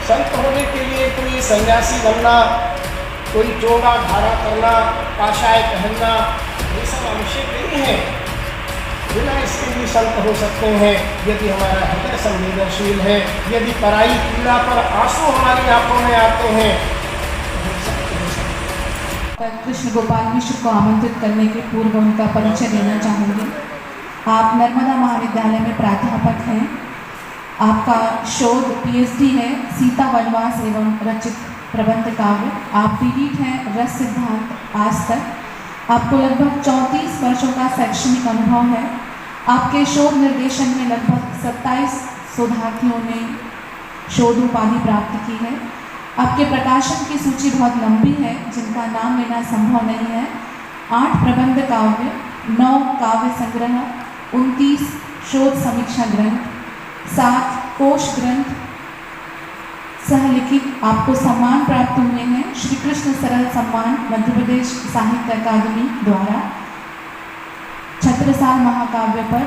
संत होने के लिए कोई सन्यासी बनना, कोई चोगा धारा करना, काशाय पहनना, ये सब आवश्यक नहीं है। बिना इसके भी संत हो सकते हैं यदि हमारा हृदय संवेदनशील है, यदि पराई पीड़ा पर आंसू हमारी आंखों में आते हैं तो हम संत हो सकते हैं। कृष्ण गोपाल मिश्र को आमंत्रित करने के पूर्व उनका परिचय देना चाहूँगी। आप नर्मदा महाविद्यालय में प्राध्यापक हैं। आपका शोध PhD है सीता वनवास एवं रचित प्रबंध काव्य। आप पीड़ित हैं रस सिद्धांत आज तक। आपको लगभग 34 वर्षों का शैक्षणिक अनुभव है। आपके शोध निर्देशन में लगभग 27 शोधार्थियों ने शोध उपाधि प्राप्त की है। आपके प्रकाशन की सूची बहुत लंबी है जिनका नाम लेना संभव नहीं है। 8 प्रबंध काव्य, 9 काव्य संग्रह, 29 शोध समीक्षा ग्रंथ, 7 कोश ग्रंथ सहलिखित आपको सम्मान प्राप्त हुए हैं। श्री कृष्ण सरल सम्मान मध्य प्रदेश साहित्य अकादमी द्वारा छत्रसाल महाकाव्य पर,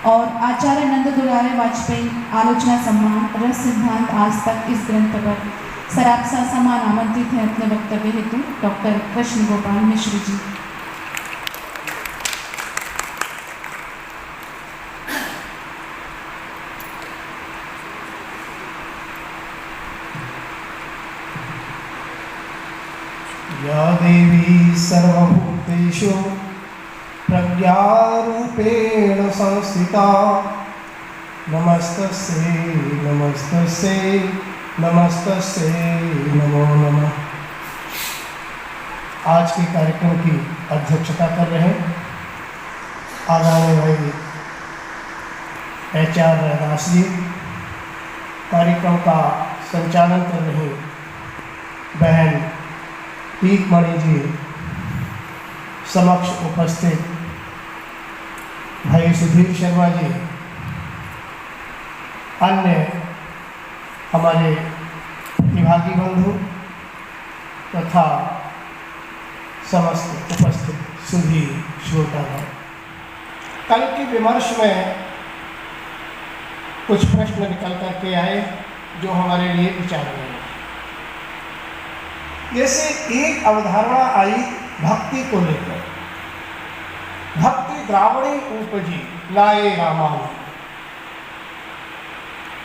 और आचार्य नंद दुलारे वाजपेयी आलोचना सम्मान रस सिद्धांत आज तक इस ग्रंथ पर। सर आप ससम्मान आमंत्रित हैं अपने वक्तव्य हेतु डॉक्टर कृष्ण गोपाल मिश्र जी। या देवी सर्वभूतेषु प्रज्ञारूपेण संस्थिता नमस्तस्यै नमस्तस्यै नमस्तस्यै नमो नमः। आज के कार्यक्रम की अध्यक्षता कर रहे हैं आदरणीय भाई HR रैदास जी। कार्यक्रम का संचालन कर रही बहन पीक मणि जी, समक्ष उपस्थित भाई सुधीर शर्मा जी, अन्य हमारे प्रतिभागी बंधु तथा समस्त उपस्थित सभी श्रोतागण। कल के विमर्श में कुछ प्रश्न निकल करके आए जो हमारे लिए विचारणीय है। जैसे एक अवधारणा आई भक्ति को लेकर, भक्ति द्रावणी उपजी लाए रामायण।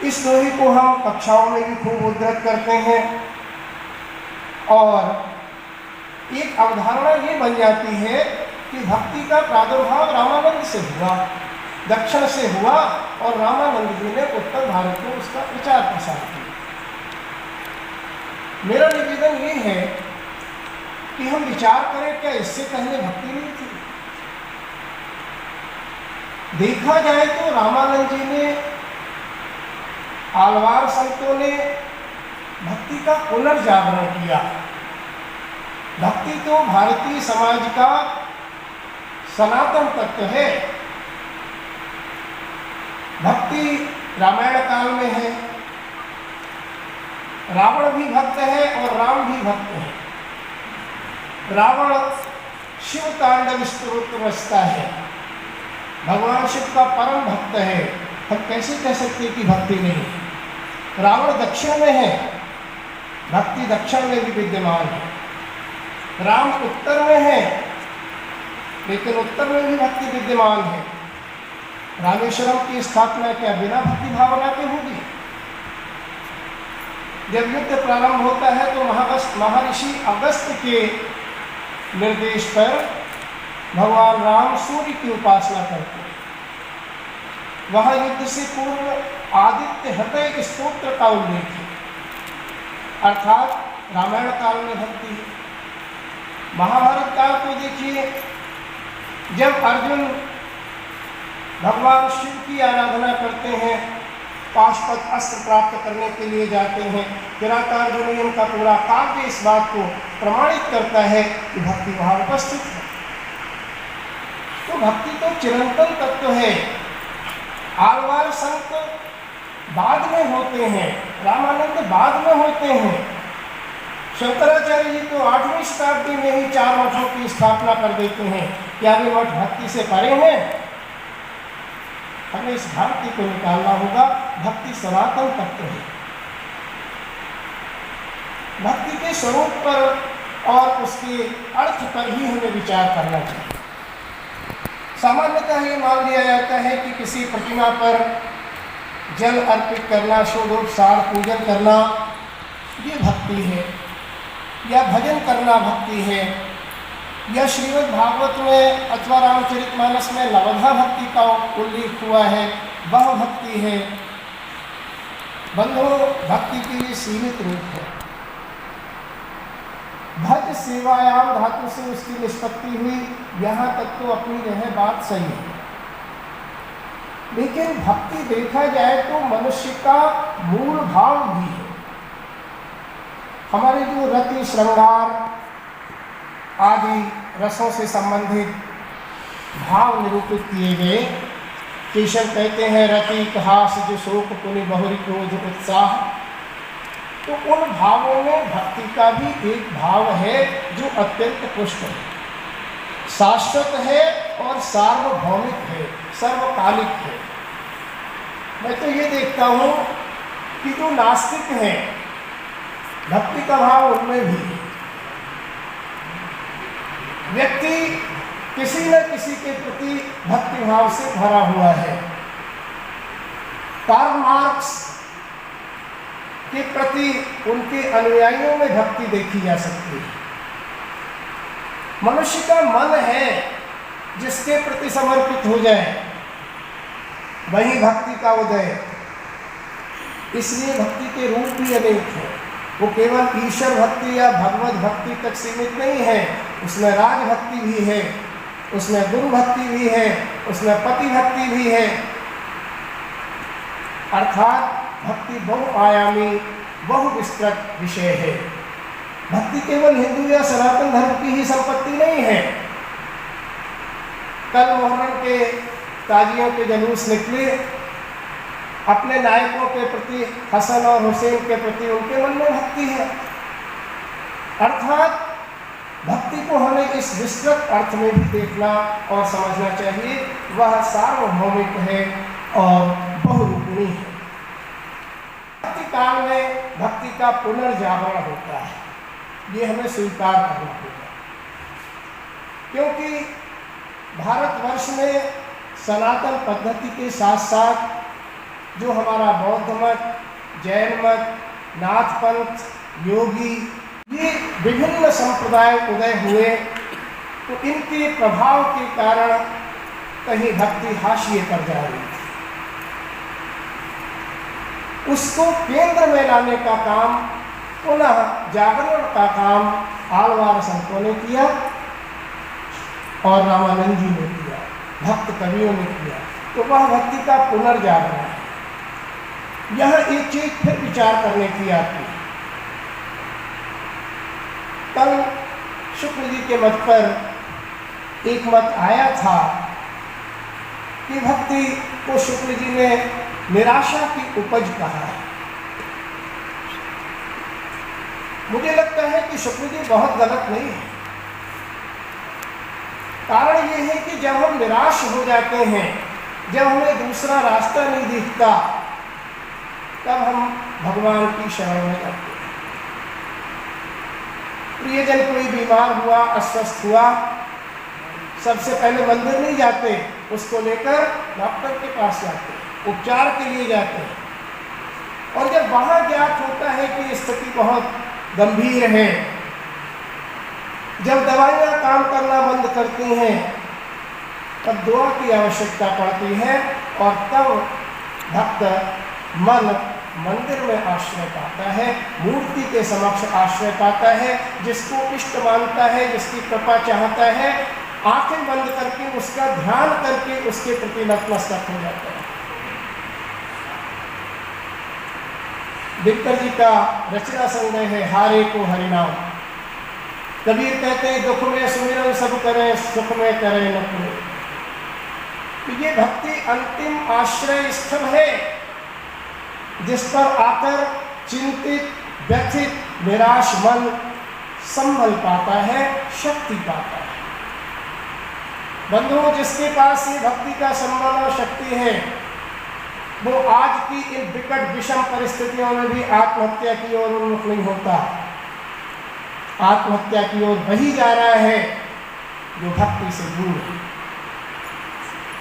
इस दोहे को हम कक्षाओं में भी खूब उद्धृत करते हैं और एक अवधारणा ये बन जाती है कि भक्ति का प्रादुर्भाव रामानंद से हुआ, दक्षिण से हुआ और रामानंद जी ने उत्तर भारत में उसका प्रचार प्रसार किया। मेरा निवेदन ये है कि हम विचार करें क्या इससे पहले भक्ति नहीं थी? देखा जाए तो रामानंद जी ने, आलवार संतों ने भक्ति का पुनर्जागरण किया। भक्ति तो भारतीय समाज का सनातन तत्व है। भक्ति रामायण काल में है, रावण भी भक्त है और राम भी भक्त है। रावण शिव तांडव स्तोत्र रचता है, भगवान शिव का परम भक्त है। हम कैसे कह सकते कि भक्ति नहीं? रावण दक्षिण में है, भक्ति दक्षिण में भी विद्यमान है। राम उत्तर में है, लेकिन उत्तर में भी भक्ति विद्यमान है। रामेश्वरम की स्थापना क्या बिना भक्ति भावना के होगी? जब युद्ध प्रारंभ होता है तो महर्षि अगस्त के निर्देश पर भगवान राम सूर्य की उपासना करते हैं। वह युद्ध से पूर्व आदित्य हृदय स्तोत्र का उल्लेख है, अर्थात रामायण काल में भक्ति है। महाभारत काल को देखिए, जब अर्जुन भगवान शिव की आराधना करते हैं, पाशुपत अस्त्र प्राप्त करने के लिए जाते हैं, किरातार्जुनीयम का पूरा काव्य इस बात को प्रमाणित करता है कि भक्ति वहाँ उपस्थित है। तो भक्ति तो चिरंतन तत्व है। आलवार संत बाद में होते हैं, रामानंद बाद में होते हैं। शंकराचार्य जी तो 8वीं शताब्दी में ही 4 मठों की स्थापना कर देते हैं। क्या वे मठ भक्ति से परे हैं? हमें इस भक्ति को निकालना होगा। भक्ति सनातन तत्व है। भक्ति के स्वरूप पर और उसके अर्थ पर ही हमें विचार करना चाहिए। सामान्यतः ये मान लिया जाता है कि किसी प्रतिमा पर जल अर्पित करना, षोडोपचार पूजन करना, ये भक्ति है, या भजन करना भक्ति है, या श्रीमद् भागवत में अथवा रामचरितमानस में नवधा भक्ति का उल्लेख हुआ है, वह भक्ति है। बंधुओं, भक्ति के लिए सीमित रूप है। भज सेवायाम धातु से उसकी निष्पत्ति हुई, यहाँ तक तो अपनी यह बात सही है। लेकिन भक्ति देखा जाए तो मनुष्य का मूल भाव भी है। हमारे जो रति श्रृंगार आदि रसों से संबंधित भाव निरूपित किए गए, केशव कहते हैं रति कहास जो शोक पुनि बहुरी क्रोध उत्साह, तो उन भावों में भक्ति का भी एक भाव है जो अत्यंत पुष्ट है, शाश्वत है और सार्वभौमिक है, सर्वकालिक है। मैं तो ये देखता हूँ कि जो नास्तिक हैं, भक्ति का भाव उनमें भी है। व्यक्ति किसी न किसी के प्रति भक्ति भाव से भरा हुआ है। कार्ल मार्क्स के प्रति उनके अनुयायियों में भक्ति देखी जा सकती है। मनुष्य का मन है जिसके प्रति समर्पित हो जाए, वही भक्ति का उदय। इसलिए भक्ति के रूप भी अनेक हैं। वो केवल ईश्वर भक्ति या भगवत भक्ति तक सीमित नहीं है, उसमें राज भक्ति भी है, उसमें गुरु भक्ति भी है, उसमें पति भक्ति भी है। अर्थात भक्ति बहुआयामी, बहुविस्तृत विषय है। भक्ति केवल हिंदू या सनातन धर्म की ही संपत्ति नहीं है। कल मोहर्रम के ताजियों के जुलूस निकले, अपने नायकों के प्रति, हसन और हुसैन के प्रति उनके मन में भक्ति है। अर्थात भक्ति को हमें इस विस्तृत अर्थ में भी देखना और समझना चाहिए। वह सार्वभौमिक है और बहुरूपिणी है। भक्ति काल में भक्ति का पुनर्जागरण होता है, ये हमें स्वीकार करना होगा। क्योंकि भारतवर्ष में सनातन पद्धति के साथ साथ जो हमारा बौद्ध मत, जैन मत, नाथ पंथ, योगी, ये विभिन्न संप्रदाय उदय हुए, तो इनके प्रभाव के कारण कहीं भक्ति हाशिए पर जा रही थी। उसको केंद्र में लाने का काम, पुनः जागरण का काम आलवार संतों ने किया और रामानंद जी ने किया, भक्त कवियों ने किया। तो वह भक्ति का पुनर्जागरण है। यह एक चीज फिर विचार करने की आती है। कल शुक्ल जी के मत पर एक मत आया था कि भक्ति को शुक्ल जी ने निराशा की उपज कहा है। मुझे लगता है कि शुक्ल जी बहुत गलत नहीं है। कारण यह है कि जब हम निराश हो जाते हैं, जब हमें दूसरा रास्ता नहीं दिखता, तब हम भगवान की शरण में जाते हैं। प्रियजन कोई बीमार हुआ, अस्वस्थ हुआ, सबसे पहले मंदिर नहीं जाते, उसको लेकर डॉक्टर के पास जाते, उपचार के लिए जाते हैं। और जब वहाँ ज्ञात होता है कि स्थिति बहुत गंभीर है, जब दवाइयाँ काम करना बंद करती हैं, तब दुआ की आवश्यकता पड़ती है और तब भक्त मन मंदिर में आश्रय पाता है, मूर्ति के समक्ष आश्रय पाता है, जिसको इष्ट मानता है, जिसकी कृपा चाहता है, आंखें बंद करके उसका ध्यान करके उसके प्रति नतमस्तक हो जाता है। दिनकर जी का रचना संग्रह है हारे को हरिनाम। कबीर कहते हैं दुख में सुमिरन सब करें, सुख में करें न करें। तो ये भक्ति अंतिम आश्रय स्थल है, जिस पर आकर चिंतित, व्यथित, निराश मन संभल पाता है, शक्ति पाता है। बंधुओं, जिसके पास ये भक्ति का संबल और शक्ति है, वो आज की इन विकट विषम परिस्थितियों में भी आत्महत्या की ओर उन्मुख नहीं होता। आत्महत्या की ओर वही जा रहा है जो भक्ति से दूर है,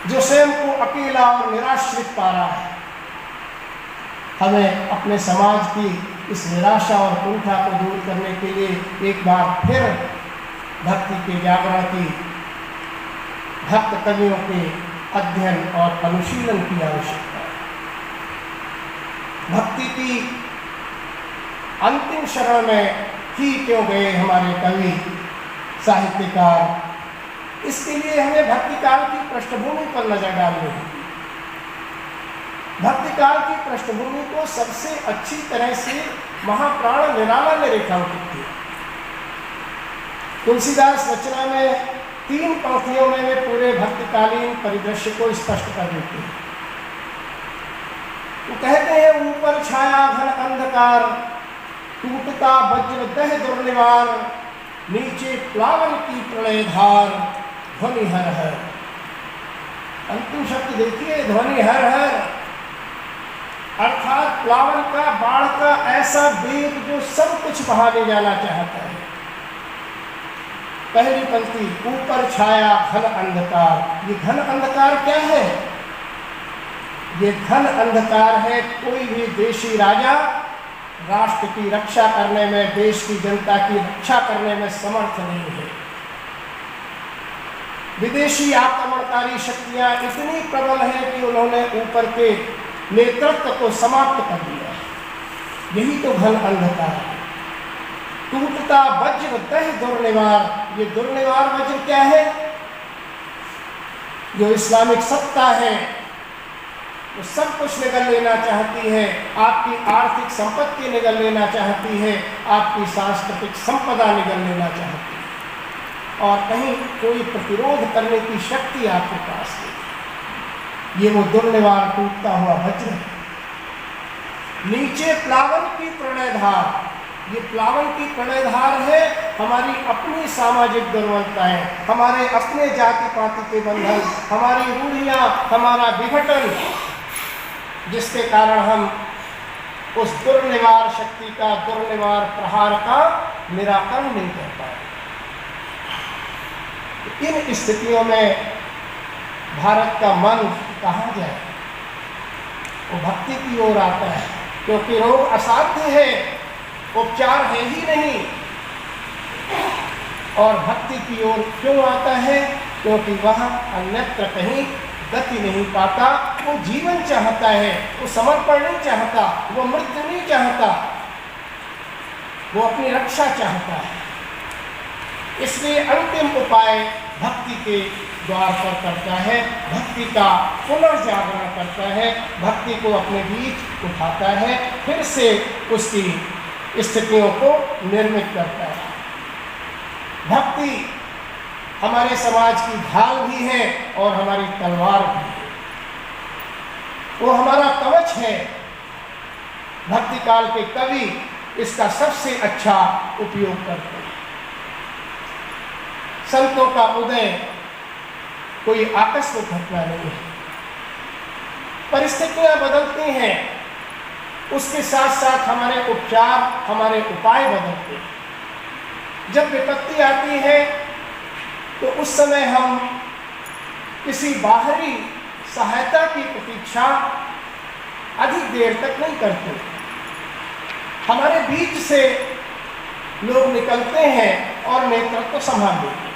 जो स्वयं को अकेला और निराश्रित पा रहा है। हमें अपने समाज की इस निराशा और कुंठा को दूर करने के लिए एक बार फिर भक्ति के जागरण की, भक्त कवियों के अध्ययन और अनुशीलन की आवश्यकता है। भक्ति की अंतिम शरण में ही क्यों गए हमारे कवि साहित्यकार, इसके लिए हमें भक्ति काल की पृष्ठभूमि पर नजर डालनी है। भक्ति काल की पृष्ठभूमि को सबसे अच्छी तरह से महाप्राण निराला ने रेखांकित किया। तुलसीदास रचना में 3 पंक्तियों में वे पूरे भक्तिकालीन परिदृश्य को स्पष्ट कर देते हैं। वो कहते हैं, ऊपर छाया घन अंधकार, टूटता वज्र दह दुर्निवार, नीचे प्लावन की प्रलय धार, ध्वनि हर हर। अंतिम शब्द देखिए, ध्वनि हर हर, अर्थात प्लावन का, बाढ़ का ऐसा वेग जो सब कुछ बहा ले जाना चाहता है। पहली पंक्ति, ऊपर छाया घन अंधकार। ये घन अंधकार क्या है? ये घन अंधकार है कोई भी देशी राजा राष्ट्र की रक्षा करने में, देश की जनता की रक्षा करने में समर्थ नहीं है। विदेशी आक्रमणकारी शक्तियां इतनी प्रबल हैं कि उन्होंने ऊपर के नेतृत्व को समाप्त कर दिया। यही तो घन अंधकार है। टूटता वज्र दह दुर्निवार। ये दुर्निवार वज्र क्या है? जो इस्लामिक सत्ता है वो सब कुछ निगल लेना चाहती है, आपकी आर्थिक संपत्ति निगल लेना चाहती है, आपकी सांस्कृतिक संपदा निगल लेना चाहती है, और कहीं कोई प्रतिरोध करने की शक्ति आपके पास नहीं। ये वो दुर्निवार टूटता हुआ वज्र है। नीचे प्लावन की प्रणयधार। ये प्लावन की प्रणयधार है हमारी अपनी सामाजिक दुर्बलताएं, हमारे अपने जाति पाति के बंधन, हमारी रूढ़ियां, हमारा विघटन, जिसके कारण हम उस दुर्निवार शक्ति का, दुर्निवार प्रहार का निराकरण नहीं कर पाए। इन स्थितियों में भारत का मन कहाँ जाए? वो भक्ति की ओर आता है, क्योंकि रोग असाध्य है, उपचार है ही नहीं। और भक्ति की ओर क्यों आता है? क्योंकि वह अन्यत्र कहीं गति नहीं पाता। वो जीवन चाहता है, वो समर्पण नहीं चाहता, वो मृत्यु नहीं चाहता, वो अपनी रक्षा चाहता है। इसलिए अंतिम उपाय भक्ति के द्वार पर करता है, भक्ति का पुनर्जागरण करता है, भक्ति को अपने बीच उठाता है, फिर से उसकी स्थितियों को निर्मित करता है। भक्ति हमारे समाज की ढाल भी है और हमारी तलवार भी है। वो हमारा कवच है। भक्ति काल के कवि इसका सबसे अच्छा उपयोग करते हैं। संतों का उदय कोई आकस्मिक घटना नहीं है। परिस्थितियां बदलती हैं, उसके साथ साथ हमारे उपचार, हमारे उपाय बदलते हैं। जब विपत्ति आती है तो उस समय हम किसी बाहरी सहायता की प्रतीक्षा अधिक देर तक नहीं करते। हमारे बीच से लोग निकलते हैं और नेतृत्व संभाल लेते हैं।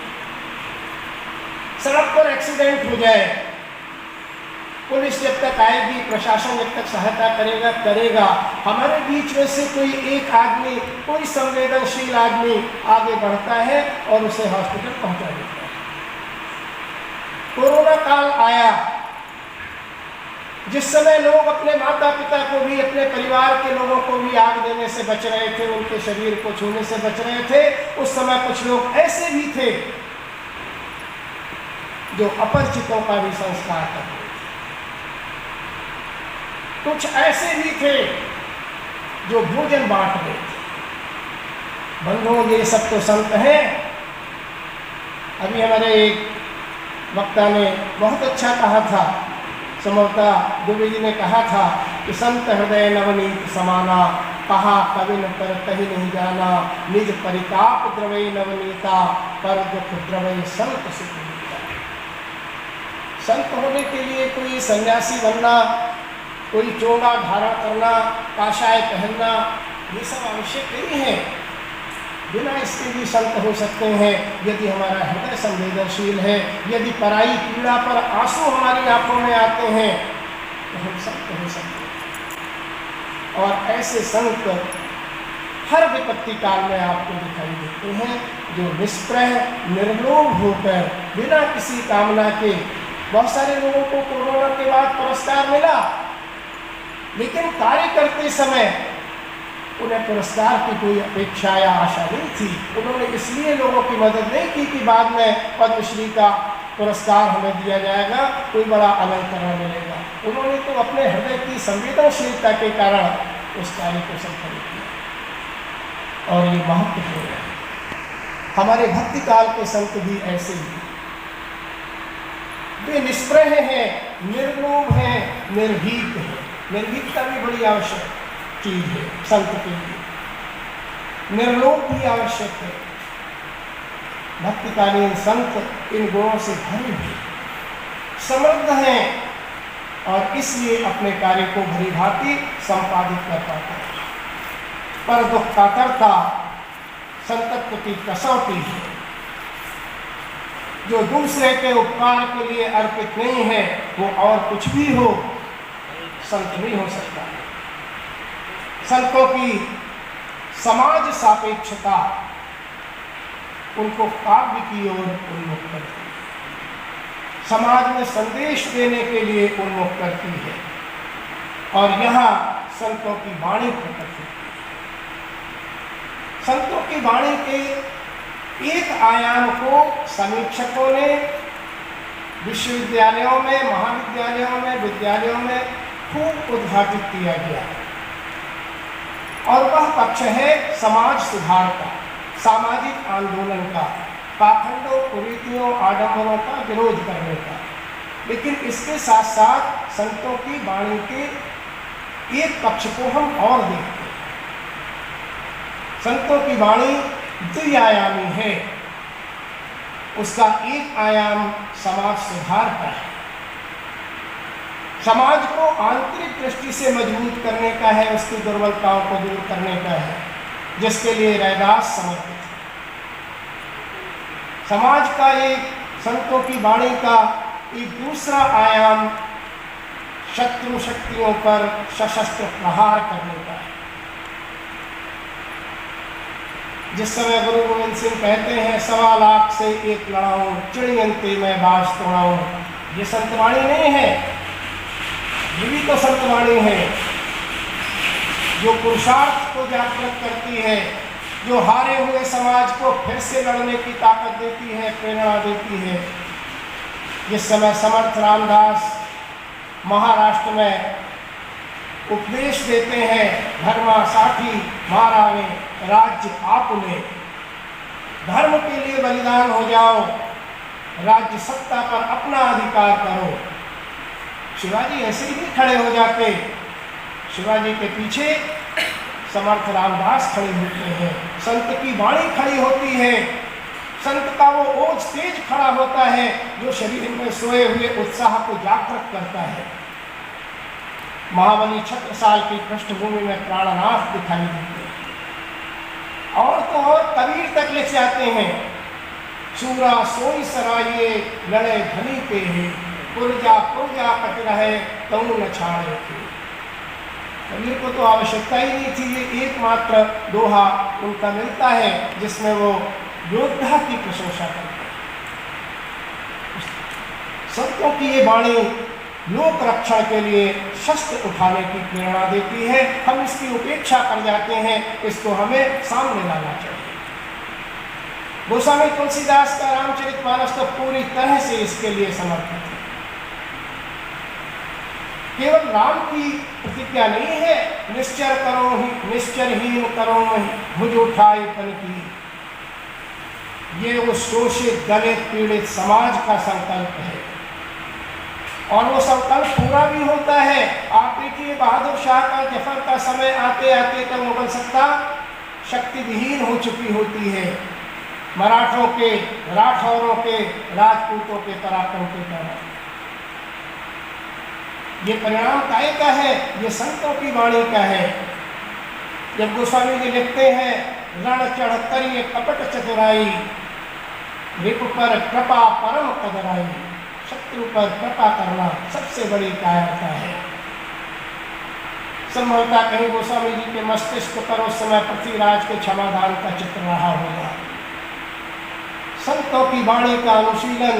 सड़क पर एक्सीडेंट हो जाए, पुलिस जब तक आएगी, प्रशासन जब तक सहायता करेगा, हमारे बीच में से कोई एक आदमी, कोई संवेदनशील आदमी आगे बढ़ता है और उसे हॉस्पिटल पहुंचा देता है। कोरोना काल आया, जिस समय लोग अपने माता पिता को भी, अपने परिवार के लोगों को भी आग देने से बच रहे थे, उनके शरीर को छूने से बच रहे थे, उस समय कुछ लोग ऐसे भी थे जो अपरिचितों का भी संस्कार करते थे। कुछ ऐसे भी थे जो भोजन बांट रहे थे। बंधुओं, ये सब तो संत हैं। अभी हमारे एक वक्ता ने बहुत अच्छा कहा था, समर्था दुबे जी ने कहा था कि संत हृदय नवनीत समाना, कहा कविन पर कहीं नहीं जाना, निज परिताप द्रवै नवनीता, पर दुख द्रवै संत सुखनीता। संत होने के लिए कोई सन्यासी बनना, कोई चोगा धारण करना, काशाय पहनना, ये सब आवश्यक नहीं है। बिना इसके भी संत हो सकते हैं। यदि हमारा हृदय संवेदनशील है, यदि पराई पीड़ा पर आंसू हमारी आंखों में आते हैं, तो हम संत हो सकते हैं। और ऐसे संत हर विपत्ति काल में आपको दिखाई देते हैं, जो निष्प्रह निर्लोभ होकर बिना किसी कामना के। बहुत सारे लोगों को कोरोना के बाद पुरस्कार मिला, लेकिन कार्य करते समय उन्हें पुरस्कार की कोई अपेक्षा या आशा नहीं थी। उन्होंने इसलिए लोगों की मदद नहीं की कि बाद में पद्मश्री का पुरस्कार हमें दिया जाएगा, कोई बड़ा अलंकरण मिलेगा। उन्होंने तो अपने हृदय की संवेदनशीलता के कारण उस कार्य को संपन्न किया। और ये महत्वपूर्ण है। हमारे भक्ति काल के संत भी ऐसे ही, वे निष्प्रह हैं, निर्लोभ हैं, निर्भीक हैं। निर्भीकता भी बड़ी आवश्यक चीज है संत के लिए। निर्लोभ भी आवश्यक है। भक्तिकालीन संत इन गुणों से भरे हुए समृद्ध हैं और इसलिए अपने कार्य को भली भांति संपादित कर पाते हैं। पर दुख का कर्ता संतत्व की कसौटी है। जो दूसरे के उपकार के लिए अर्पित नहीं है, वो और कुछ भी हो, संत नहीं हो सकता। संतों की समाज सापेक्षता उनको काव्य की ओर उन्मुख करती है, समाज में संदेश देने के लिए उन्मुख करती है। और यहाँ संतों की वाणी प्रकट होती है। संतों की वाणी के एक आयाम को समीक्षकों ने विश्वविद्यालयों में, महाविद्यालयों में, विद्यालयों में खूब उद्घाटित किया गया, और वह पक्ष है समाज सुधार का, सामाजिक आंदोलन का, पाखंडों, कुरीतियों, आडंबरों का विरोध करने का। लेकिन इसके साथ साथ संतों की वाणी के एक पक्ष को हम और देखते हैं। संतों की वाणी द्विआयामी है। उसका एक आयाम समाज सुधार का है, समाज को आंतरिक दृष्टि से मजबूत करने का है, उसकी दुर्बलताओं को दूर करने का है, जिसके लिए रैदास समर्पित है। समाज का एक, संतों की वाणी का एक दूसरा आयाम शत्रु शक्तियों पर सशस्त्र प्रहार करने का है। जिस समय गुरु गोविंद सिंह कहते हैं 1.25 लाख से एक लड़ाऊं, चिड़ियंते मैं बाज तोड़ाऊं, ये संतवाणी नहीं है, ये भी तो संतवाणी है जो पुरुषार्थ को जागृत करती है, जो हारे हुए समाज को फिर से लड़ने की ताकत देती है, प्रेरणा देती है। जिस समय समर्थ रामदास महाराष्ट्र में उपदेश देते हैं, धर्मा साठी महारावे राज्य आपुले, धर्म के लिए बलिदान हो जाओ, राज्य सत्ता पर अपना अधिकार करो। शिवाजी ऐसे ही खड़े हो जाते, शिवाजी के पीछे समर्थ रामदास खड़े होते हैं, संत की वाणी खड़ी होती है, संत का वो ओज तेज खड़ा होता है जो शरीर में सोए हुए उत्साह को जागृत करता है। महाबली छत्रसाल की पृष्ठभूमि में प्राणनाथ दिखाई देते हैं। और तो और कबीर तक लिख जाते हैं, सूरा सोई सराये लड़े धनी पे है, पुरजा पुरजा कट रहे तऊ न छाड़े थे। कबीर को तो आवश्यकता ही नहीं थी, ये एकमात्र दोहा उनका मिलता है जिसमें वो योद्धा की प्रशंसा करते हैं। संतों की ये वाणी लोक रक्षण के लिए शस्त्र उठाने की प्रेरणा देती है। हम इसकी उपेक्षा कर जाते हैं, इसको हमें सामने लाना चाहिए। गोस्वामी तुलसीदास का रामचरितमानस तो पूरी तरह से इसके लिए समर्पित है। केवल राम की प्रतिज्ञा नहीं है, निश्चर करो ही निश्चरहीन करो भुज उठाए पन की, ये वो शोषित दलित पीड़ित समाज का संकल्प है। और वो संकल्प पूरा भी होता है। आप देखिए बहादुर शाह का जफर का समय आते आते तक मुगल सत्ता शक्ति विहीन हो चुकी होती है, मराठों के, राठौरों के, राजपूतों के पराक्रम के कारण। ये परिणाम काय का है? ये संतों की वाणी का है। जब गोस्वामी जी लिखते हैं, रण चढ़ करिए कपट चतुराई, रिप पर कृपा परम कदराई। शत्रु पर कृपा करना सबसे बड़ी कायरता है। संभवतः कहीं गोस्वामी जी के मस्तिष्क पर उस समय पृथ्वीराज के क्षमादान का चित्र रहा होगा। संतों की वाणी का अनुशीलन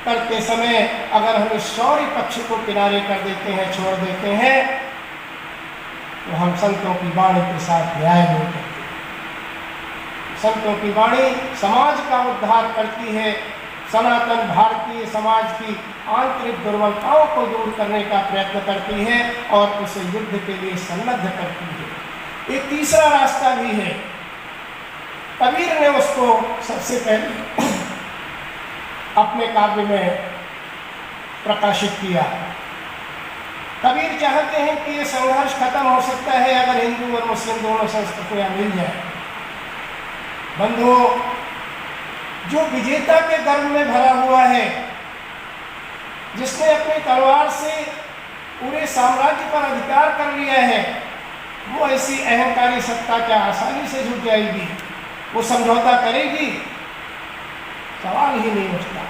करते समय अगर हम इस शौर्य पक्ष को किनारे कर देते हैं, छोड़ देते हैं, तो हम संतों की वाणी के साथ न्याय नहीं करते। संतों की वाणी समाज का उद्धार करती है, सनातन भारतीय समाज की आंतरिक दुर्बलताओं को दूर करने का प्रयत्न करती है और उसे युद्ध के लिए सन्नद्ध करती है। एक तीसरा रास्ता भी है, कबीर ने उसको सबसे पहले अपने काव्य में प्रकाशित किया। कबीर चाहते हैं कि ये संघर्ष खत्म हो सकता है अगर हिंदू और मुस्लिम दोनों संस्कृतियां मिल जाए। बंधुओं, जो विजेता के गर्व में भरा हुआ है, जिसने अपनी तलवार से पूरे साम्राज्य पर अधिकार कर लिया है, वो ऐसी अहंकारी सत्ता क्या आसानी से झुक जाएगी? वो समझौता करेगी? सवाल ही नहीं उठता।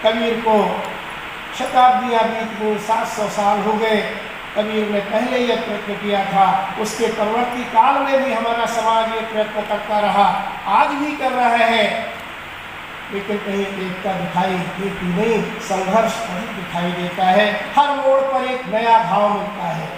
कबीर को शताब्दियां बीत गई, 700 साल हो गए। कबीर ने पहले यह प्रयत्न किया था, उसके परवर्ती काल में भी हमारा समाज ये प्रयत्न करता रहा, आज भी कर रहा है, लेकिन कहीं एकता दिखाई देती नहीं, संघर्ष अधिक दिखाई देता है। हर मोड़ पर एक नया भाव मिलता है।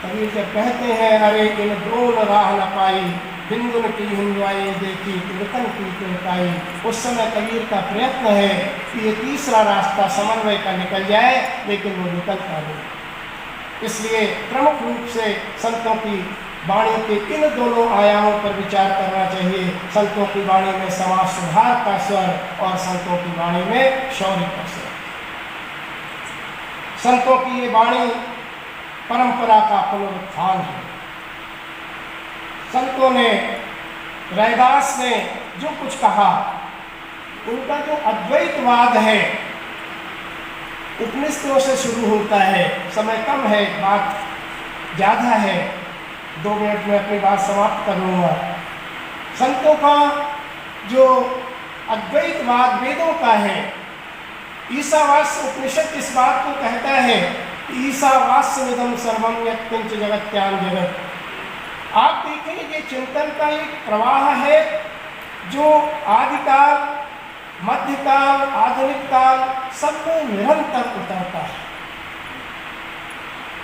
कबीर जब कहते हैं, अरे इन दोनों राह न पाई, हिंदुन की हिंदुआई देखी तिलकन की तिलकाई, उस समय कबीर का प्रयत्न है कि ये तीसरा रास्ता समन्वय का निकल जाए, लेकिन वो निकलता नहीं। इसलिए प्रमुख रूप से संतों की वाणी के इन दोनों आयामों पर विचार करना चाहिए। संतों की वाणी में समाज सुधार का स्वर और संतों की वाणी में शौर्य का स्वर। संतों की ये वाणी परंपरा का पुनरुत्थान है। संतों ने, रैदास ने जो कुछ कहा, उनका जो अद्वैतवाद है उपनिषदों से शुरू होता है। समय कम है, बात ज़्यादा है, 2 मिनट में अपनी बात समाप्त कर लूँगा। संतों का जो अद्वैतवाद वेदों का है, ईसावास्य उपनिषद इस बात को कहता है, ईसावास्यमिदं सर्वं यत्किंच जगत्यां जगत्। आप देखें, ये चिंतन का एक प्रवाह है जो आदिकाल, मध्यकाल, आधुनिक काल सब में निरंतर उतरता है।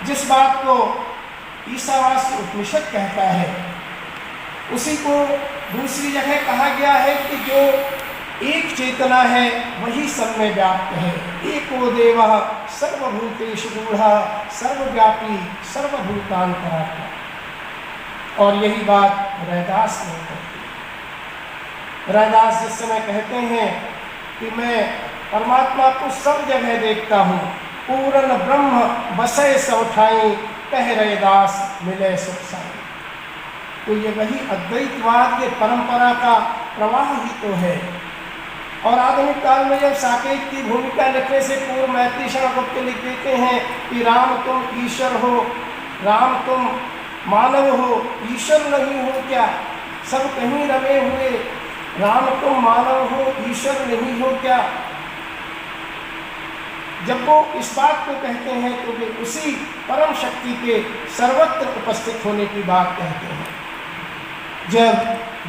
जिस बात को ईसावास्य उपनिषद कहता है, उसी को दूसरी जगह कहा गया है कि जो एक चेतना है वही सब में व्याप्त है। एको देवः सर्वभूतेषु गूढ़ः सर्वव्यापी सर्वभूतांतरात्मा। और यही बात रैदास ने कही। रैदास जिस समय कहते हैं कि मैं परमात्मा को सब जगह देखता हूँ, पूर्ण ब्रह्म बसे सब ठाई, कह रैदास मिले सुख साई। तो ये वही अद्वैतवाद के परंपरा का प्रवाह ही तो है। और आधुनिक काल में जब साकेत की भूमिका लिखने से पूर्व मैत्री शरण गुप्त लिख देते हैं कि राम तुम ईश्वर हो, राम तुम मानव हो, ईश्वर नहीं हो क्या? सब कहीं रमे हुए, राम तुम मानव हो, ईश्वर नहीं हो क्या? जब वो इस बात को कहते हैं तो वे उसी परम शक्ति के सर्वत्र उपस्थित होने की बात कहते हैं। जब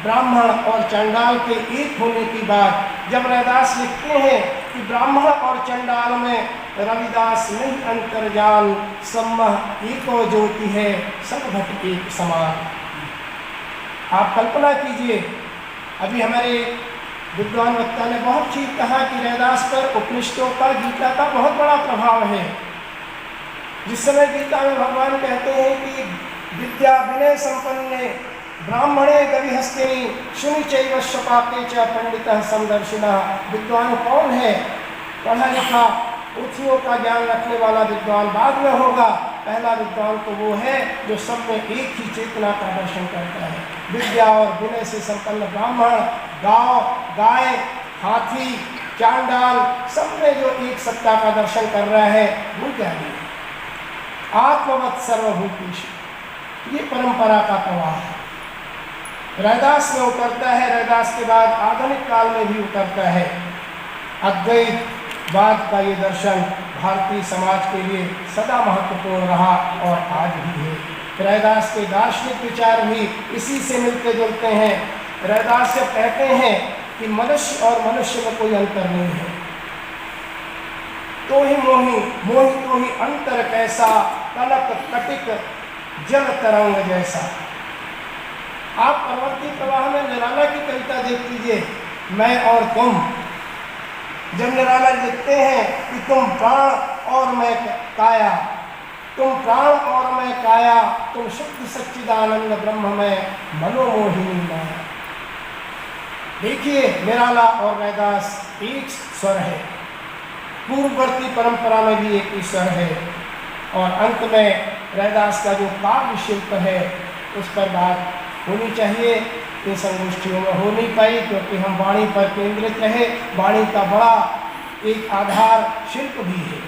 ब्राह्मण और चंडाल के एक होने की बात, जब रैदास लिखते हैं कि ब्राह्मण और चंडाल में रविदास नहीं अंतर्जाल, सम्मह एको ज्योति है सब घट एक समान। आप कल्पना कीजिए, अभी हमारे विद्वान वक्ता ने बहुत ठीक कहा कि रैदास पर उपनिषदों का, गीता का बहुत बड़ा प्रभाव है। जिस समय गीता में भगवान कहते हैं कि विद्या विनय संपन्ने ब्राह्मणे गविहस्तिनी शुनि चैव शपाके च पंडितः समदर्शिनः। विद्वान कौन है? पढ़ा लिखा पोथियों का ज्ञान रखने वाला विद्वान बाद में होगा। पहला विद्वान तो वो है जो सब में एक ही चेतना का दर्शन करता है। विद्या और विनय से संपन्न ब्राह्मण गांव, गाय, हाथी, चांडाल सब में जो एक सत्ता का दर्शन कर रहा है वो ज्ञानी है। आत्मवत् सर्वभूतेषु, ये परंपरा का प्रवाह है। रैदास में उतरता है, रैदास के बाद आधुनिक काल में भी उतरता है। अद्वैतवाद का ये दर्शन भारतीय समाज के लिए सदा महत्वपूर्ण रहा और आज भी है। रैदास के दार्शनिक विचार भी इसी से मिलते जुलते हैं। रैदास जब कहते हैं कि मनुष्य और मनुष्य में कोई अंतर नहीं है, तो ही मोही, मोही तो ही अंतर कैसा, कनक कटिक जल तरंग जैसा। आप परवर्ती प्रवाह में निराला की कविता देख लीजिए, मैं और तुम। जब निराला लिखते हैं कि तुम प्राण और मैं काया, तुम प्राण और मैं काया, तुम शुद्ध सच्चिदानंद ब्रह्म में मनोमोहिनी माया। देखिए निराला और रैदास एक स्वर है, पूर्ववर्ती परंपरा में भी एक ही स्वर है। और अंत में रैदास का जो काव्य शिल्प है उस पर बात होनी चाहिए। इन संगोष्ठियों में हो नहीं पाई क्योंकि हम वाणी पर केंद्रित रहे। वाणी का बड़ा एक आधार शिल्प भी है।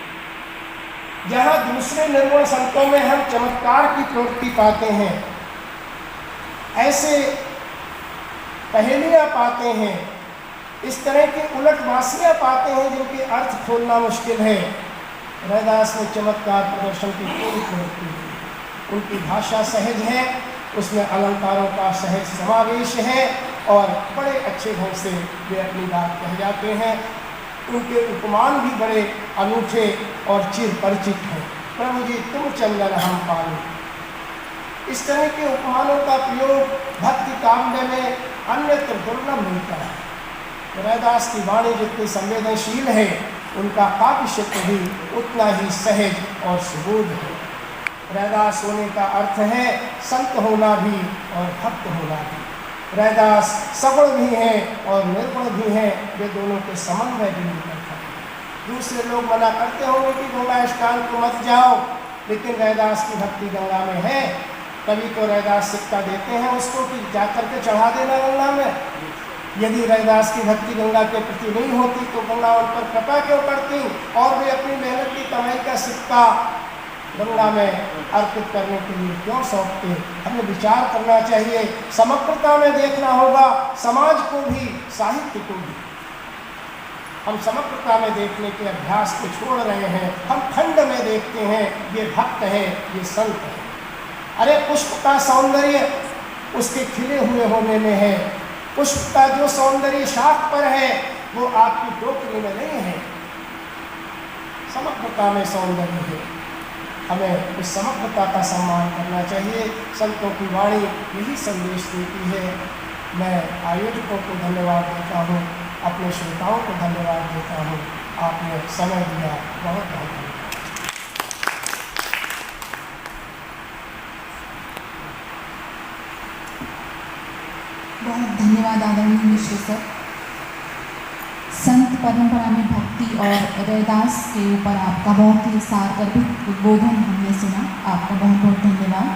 जहाँ दूसरे निर्गुण संतों में हम चमत्कार की प्रवृत्ति पाते हैं, ऐसे पहेलियाँ पाते हैं, इस तरह की उलटवासियाँ पाते हैं जिनके अर्थ खोलना मुश्किल है। रैदास में चमत्कार प्रदर्शन की पूरी प्रवृत्ति है। उनकी भाषा सहज है, उसमें अलंकारों का सहज समावेश है और बड़े अच्छे ढंग से वे अपनी बात कह जाते हैं। उनके उपमान भी बड़े अनूठे और चिर परिचित हैं। प्रभु जी तुम चंदन हम पानी, इस तरह के उपमानों का प्रयोग भक्ति काव्य में अन्यत्र दुर्लभ मिलता है। रैदास की वाणी जितनी संवेदनशील है, उनका काव्य शिल्प भी उतना ही सहज और सुबोध है। रैदास होने का अर्थ है संत होना भी और भक्त होना भी। रैदास सगुण भी हैं और निर्गुण भी हैं, वे दोनों के समन्वय भी नहीं करता है। दूसरे लोग मना करते होंगे कि गंगा स्नान को मत जाओ, लेकिन रैदास की भक्ति गंगा में है। कभी तो रैदास सिक्का देते हैं उसको कि जा करके चढ़ा देना गंगा में। यदि रैदास की भक्ति गंगा के प्रति नहीं होती तो गंगा उन पर कृपा क्यों करती और वे अपनी मेहनत की कमाई का सिक्का गंगा में अर्पित करने के लिए क्यों सौंपते? हमें विचार करना चाहिए, समग्रता में देखना होगा, समाज को भी साहित्य को भी। हम समग्रता में देखने के अभ्यास को छोड़ रहे हैं, हम खंड में देखते हैं, ये भक्त है, ये संत है। अरे पुष्प का सौंदर्य उसके खिले हुए होने में है, पुष्प का जो सौंदर्य शाख पर है वो आपकी टोकरी में नहीं है। समग्रता में सौंदर्य है, हमें उस समग्रता का सम्मान करना चाहिए। संतों की वाणी यही संदेश देती है। मैं आयोजकों को धन्यवाद देता हूँ, अपने श्रोताओं को धन्यवाद देता हूँ। आपने समय दिया, बहुत बहुत धन्यवाद। बहुत धन्यवाद आदरणीय मिश्र सर। संत परंपरा में भक्ति और रैदास के ऊपर आपका बहुत ही सारगर्भित उद्बोधन हमने सुना। आपका बहुत बहुत धन्यवाद।